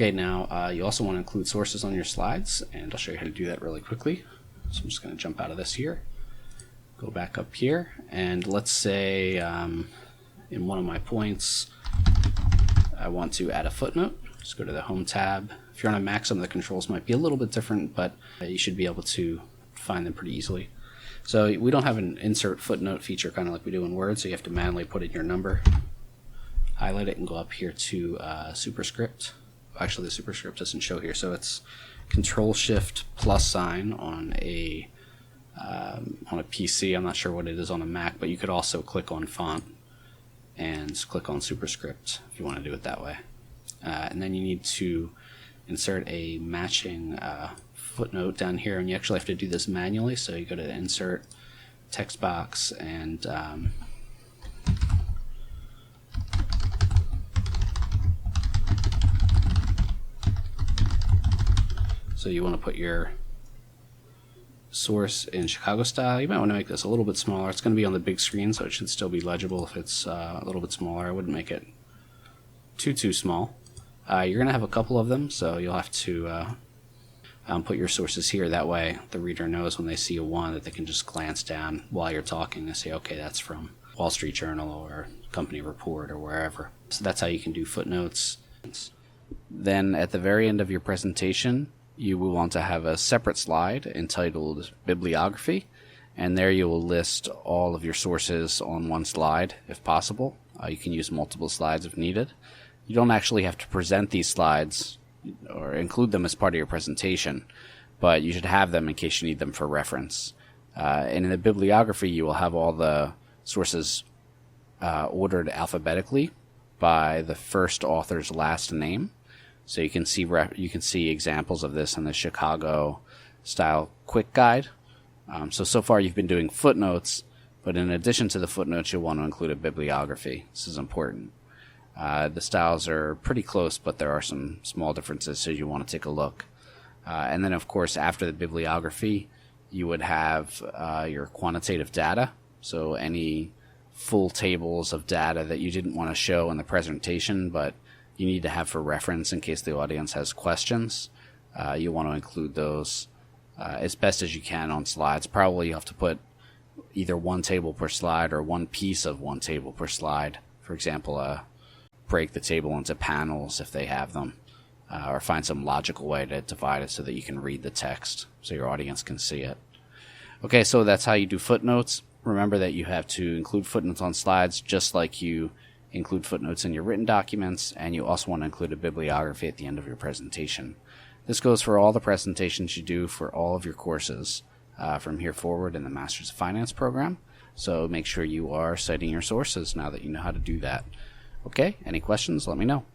Okay, now you also want to include sources on your slides, and I'll show you how to do that really quickly. So I'm just going to jump out of this here, go back up here, and let's say in one of my points I want to add a footnote. Just go to the Home tab. If you're on a Mac, some of the controls might be a little bit different, but you should be able to find them pretty easily. So we don't have an insert footnote feature kind of like we do in Word, so you have to manually put in your number, highlight it, and go up here to superscript. Actually, the superscript doesn't show here, so it's Control-Shift plus sign on a PC. I'm not sure what it is on a Mac, but you could also click on font and click on superscript if you want to do it that way. And then you need to insert a matching footnote down here, and you actually have to do this manually. So you go to insert, text box, and so you want to put your source in Chicago style. You might want to make this a little bit smaller. It's going to be on the big screen, so it should still be legible if it's a little bit smaller. I wouldn't make it too small. You're going to have a couple of them, so you'll have to put your sources here. That way the reader knows when they see a one that they can just glance down while you're talking and say, okay, that's from Wall Street Journal or Company Report or wherever. So that's how you can do footnotes. Then at the very end of your presentation, you will want to have a separate slide entitled Bibliography, and there you will list all of your sources on one slide if possible. You can use multiple slides if needed. You don't actually have to present these slides or include them as part of your presentation, but you should have them in case you need them for reference. And in the bibliography, you will have all the sources ordered alphabetically by the first author's last name. So you can see examples of this in the Chicago style quick guide. So far you've been doing footnotes, but in addition to the footnotes, you'll want to include a bibliography. This is important. The styles are pretty close, but there are some small differences, so you want to take a look. And then, of course, after the bibliography, you would have your quantitative data. So any full tables of data that you didn't want to show in the presentation, but you need to have for reference in case the audience has questions. You want to include those as best as you can on slides. Probably you have to put either one table per slide or one piece of one table per slide. For example, break the table into panels if they have them, or find some logical way to divide it so that you can read the text so your audience can see it. Okay, so that's how you do footnotes. Remember that you have to include footnotes on slides just like you include footnotes in your written documents, and you also want to include a bibliography at the end of your presentation. This goes for all the presentations you do for all of your courses from here forward in the Masters of Finance program. So make sure you are citing your sources now that you know how to do that. Okay, any questions? Let me know.